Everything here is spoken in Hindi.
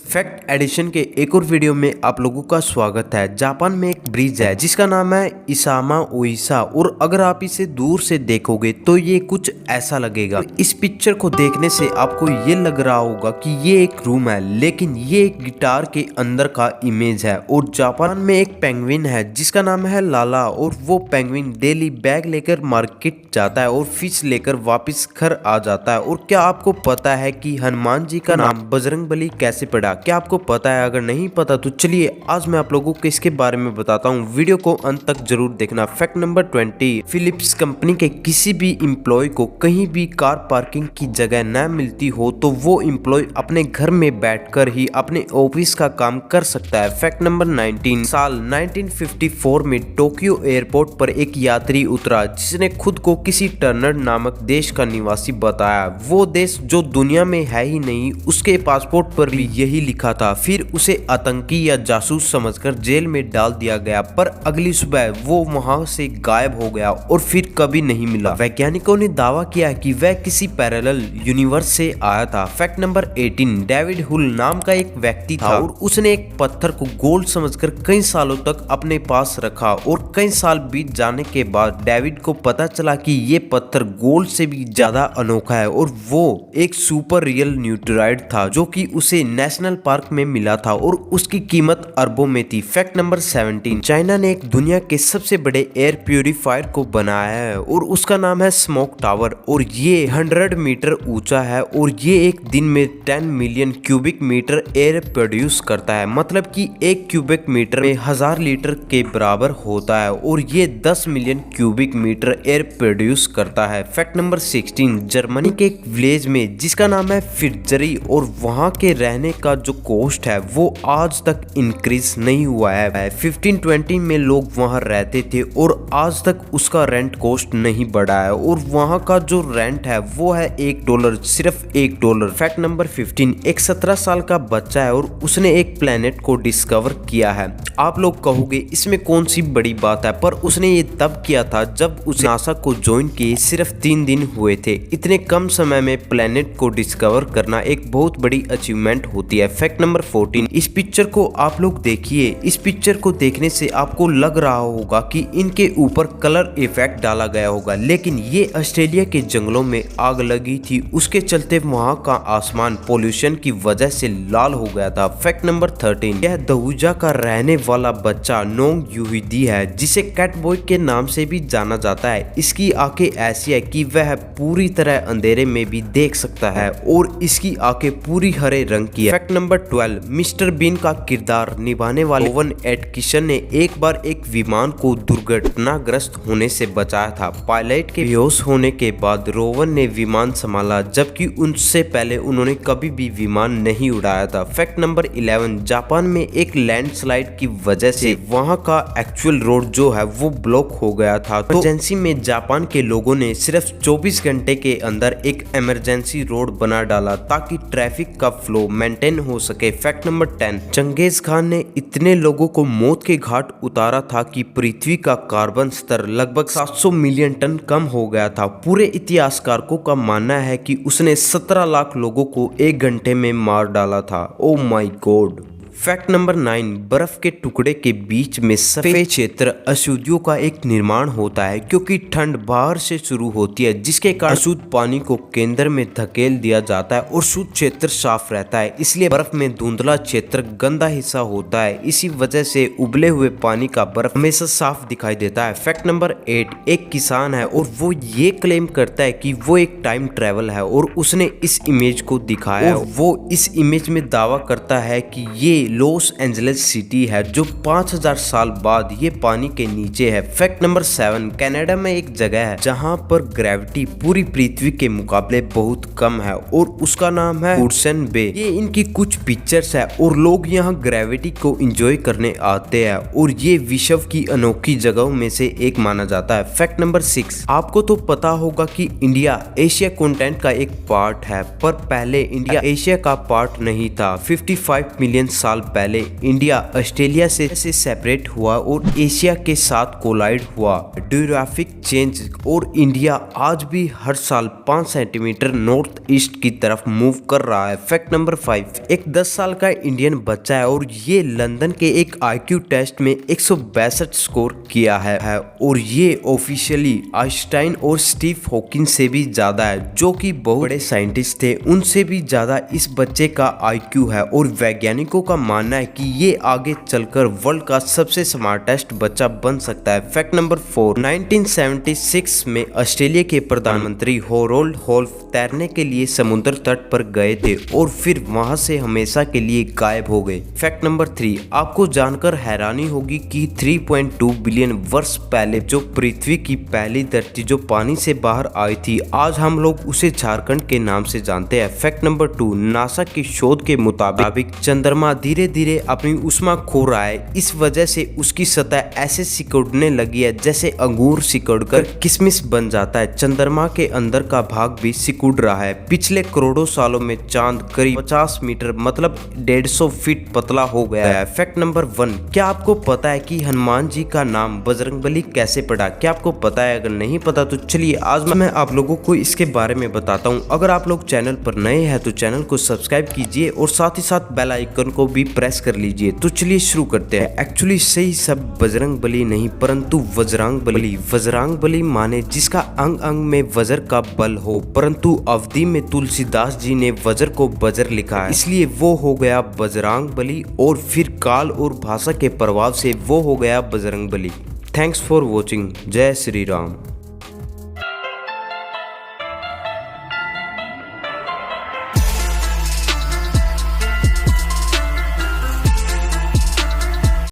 फैक्ट एडिशन के एक और वीडियो में आप लोगों का स्वागत है। जापान में एक ब्रिज है जिसका नाम है इसामा ओइसा और अगर आप इसे दूर से देखोगे तो ये कुछ ऐसा लगेगा। इस पिक्चर को देखने से आपको ये लग रहा होगा कि ये एक रूम है, लेकिन ये एक गिटार के अंदर का इमेज है। और जापान में एक पेंगुइन है जिसका नाम है लाला और वो पेंगुइन डेली बैग लेकर मार्केट जाता है और फिश लेकर वापस घर आ जाता है। और क्या आपको पता है कि हनुमान जी का नाम बजरंगबली कैसे पड़ा? क्या आपको पता है? अगर नहीं पता तो चलिए आज मैं आप लोगों को इसके बारे में बताता हूँ। वीडियो को अंत तक जरूर देखना। फैक्ट नंबर 20, फिलिप्स कंपनी के किसी भी एम्प्लॉय को कहीं भी कार पार्किंग की जगह न मिलती हो तो वो एम्प्लॉय अपने घर में बैठकर ही अपने ऑफिस का काम कर सकता है। फैक्ट नंबर 19, साल 1954 में टोक्यो एयरपोर्ट पर एक यात्री उतरा जिसने खुद को किसी टर्नर नामक देश का निवासी बताया। वो देश जो दुनिया में है ही नहीं, उसके पासपोर्ट पर भी यही लिखा था। फिर उसे आतंकी या जासूस समझकर जेल में डाल दिया गया, पर अगली सुबह वो वहां से गायब हो गया और फिर कभी नहीं मिला। वैज्ञानिकों ने दावा किया कि वह किसी पैरेलल यूनिवर्स से आया था। फैक्ट नंबर 18, डेविड हुल नाम का एक व्यक्ति था और उसने एक पत्थर को गोल्ड समझकर कई सालों तक अपने पास रखा और कई साल बीत जाने के बाद डेविड को पता चला कि ये पत्थर गोल्ड से भी ज्यादा अनोखा है और वो एक सुपर रियल न्यूट्राइड था जो कि उसे नेशनल पार्क में मिला था और उसकी कीमत अरबों में थी। फैक्ट नंबर 17, चाइना ने एक दुनिया के सबसे बड़े एयर प्यूरिफायर को बनाया है और उसका नाम है स्मोक टावर और ये 100 मीटर ऊंचा है और ये एक दिन में 10 million cubic metre air produce करता है। मतलब कि एक क्यूबिक मीटर में 1000 लीटर के बराबर होता है और ये 10 million cubic metre air produce करता है। फैक्ट नंबर 16, जर्मनी के एक विलेज में जिसका नाम है फिटजरी और वहां के रहने का जो कॉस्ट है वो आज तक इंक्रीज नहीं हुआ है। 1520 में लोग वहां रहते थे और आज तक उसका रेंट कॉस्ट नहीं बढ़ा है और वहां का जो रेंट है वो है $1, सिर्फ $1। फैक्ट नंबर 15, एक 17 साल का बच्चा है और उसने एक प्लेनेट को डिस्कवर किया है। आप लोग कहोगे इसमें कौन सी बड़ी बात है, पर उसने ये तब किया था जब उसे नासा को ज्वाइन किए सिर्फ 3 दिन हुए थे। इतने कम समय में प्लेनेट को डिस्कवर करना एक बहुत बड़ी अचीवमेंट होती है। फैक्ट नंबर 14, इस पिक्चर को आप लोग देखिए। इस पिक्चर को देखने से आपको लग रहा होगा कि इनके ऊपर कलर इफेक्ट डाला गया होगा, लेकिन ये ऑस्ट्रेलिया के जंगलों में आग लगी थी, उसके चलते वहां का आसमान पोल्यूशन की वजह से लाल हो गया था। फैक्ट नंबर 13, यह दहुजा का रहने वाला बच्चा नोंग यूहिदी है जिसे कैट बॉय के नाम से भी जाना जाता है। इसकी आंखें ऐसी है कि वह पूरी तरह अंधेरे में भी देख सकता है और इसकी आंखें पूरी हरे रंग की है। फैक्ट नंबर 12, मिस्टर बीन का किरदार निभाने वाले रोवन एटकिंसन ने एक बार एक विमान को दुर्घटनाग्रस्त होने से बचाया था। पायलट के बेहोश होने के बाद रोवन ने विमान संभाला, जबकि उनसे पहले उन्होंने कभी भी विमान नहीं उड़ाया था। फैक्ट नंबर 11, जापान में एक लैंडस्लाइड की वजह से वहां का एक्चुअल रोड जो है वो ब्लॉक हो गया था, तो इमरजेंसी में जापान के लोगों ने सिर्फ 24 घंटे के अंदर एक इमरजेंसी रोड बना डाला ताकि ट्रैफिक का फ्लो मेंटेन हो सके। फैक्ट नंबर 10, चंगेज खान ने इतने लोगों को मौत के घाट उतारा था कि पृथ्वी का कार्बन स्तर लगभग 700 मिलियन टन कम हो गया था। पूरे इतिहासकारों का मानना है कि उसने 17 लाख लोगों को 1 घंटे में मार डाला था। Oh my God. Fact number 9, बर्फ के टुकड़े के बीच में सफेद क्षेत्र अशुद्धियों का एक निर्माण होता है क्योंकि ठंड बाहर से शुरू होती है, जिसके कारण अशुद्ध पानी को केंद्र में धकेल दिया जाता है और शुद्ध क्षेत्र साफ रहता है। इसलिए बर्फ में धुंधला क्षेत्र गंदा हिस्सा होता है। इसी वजह से उबले हुए पानी का बर्फ हमेशा साफ दिखाई देता है। फैक्ट नंबर 8, एक किसान है और वो ये क्लेम करता है कि वो एक टाइम ट्रेवल है और उसने इस इमेज को दिखाया और वो इस इमेज में दावा करता है कि ये लॉस एंजलिस सिटी है जो 5000 साल बाद ये पानी के नीचे है। फैक्ट नंबर 7, कनाडा में एक जगह है जहां पर ग्रेविटी पूरी पृथ्वी के मुकाबले बहुत कम है और उसका नाम है हुडसन बे। ये इनकी कुछ पिक्चर्स है और लोग यहां ग्रेविटी को एंजॉय करने आते हैं और ये विश्व की अनोखी जगहों में से एक माना जाता है। फैक्ट नंबर 6, आपको तो पता होगा कि इंडिया एशिया कॉन्टिनेंट का एक पार्ट है, पर पहले इंडिया एशिया का पार्ट नहीं था। 55 मिलियन साल साल पहले इंडिया ऑस्ट्रेलिया से सेपरेट हुआ और एशिया के साथ कोलाइड हुआ। डेमोग्राफिक चेंज और इंडिया आज भी हर साल 5 सेंटीमीटर नॉर्थ ईस्ट की तरफ मूव कर रहा है। फैक्ट नंबर 5, एक 10 साल का इंडियन बच्चा है और ये लंदन के एक IQ टेस्ट में 162 स्कोर किया है और ये ऑफिशियली आइंस्टाइन और स्टीव हॉकिंग से भी ज्यादा है, जो कि बहुत बड़े साइंटिस्ट थे। उनसे भी ज्यादा इस बच्चे का IQ है और वैज्ञानिकों का मानना है कि ये आगे चलकर वर्ल्ड का सबसे स्मार्टेस्ट बच्चा बन सकता है। फैक्ट नंबर 4, 1976 में ऑस्ट्रेलिया के प्रधानमंत्री होरोल्ड होल्फ तैरने के लिए समुद्र तट पर गए थे और फिर वहां से हमेशा के लिए गायब हो गए। फैक्ट नंबर 3, आपको जानकर हैरानी होगी कि 3.2 बिलियन वर्ष पहले जो पृथ्वी की पहली धरती जो पानी से बाहर आई थी, आज हम लोग उसे झारखंड के नाम से जानते हैं। फैक्ट नंबर 2, नासा की शोध के मुताबिक चंद्रमा धीरे धीरे अपनी ऊष्मा खो रहा है। इस वजह से उसकी सतह ऐसे सिकुड़ने लगी है जैसे अंगूर सिकुड़कर किशमिश बन जाता है। चंद्रमा के अंदर का भाग भी सिकुड़ रहा है। पिछले करोड़ों सालों में चांद करीब 50 मीटर मतलब 150 फीट पतला हो गया है। फैक्ट नंबर 1, क्या आपको पता है कि हनुमान जी का नाम बजरंगबली कैसे पड़ा? क्या आपको पता है? अगर नहीं पता तो चलिए आज मैं आप लोगों को इसके बारे में बताता हूँ। अगर आप लोग चैनल पर नए हैं तो चैनल को सब्सक्राइब कीजिए और साथ ही साथ बेल आइकन को भी प्रेस कर लीजिए। तो चलिए शुरू करते हैं। एक्चुअली सही सब बजरंगबली नहीं परंतु वज्रांगबली। वज्रांगबली माने जिसका अंग अंग में वज्र का बल हो, परंतु अवधि में तुलसीदास जी ने वज्र को बजर लिखा है, इसलिए वो हो गया बजरंगबली और फिर काल और भाषा के प्रभाव से वो हो गया बजरंगबली। Thanks for watching. जय श्री राम।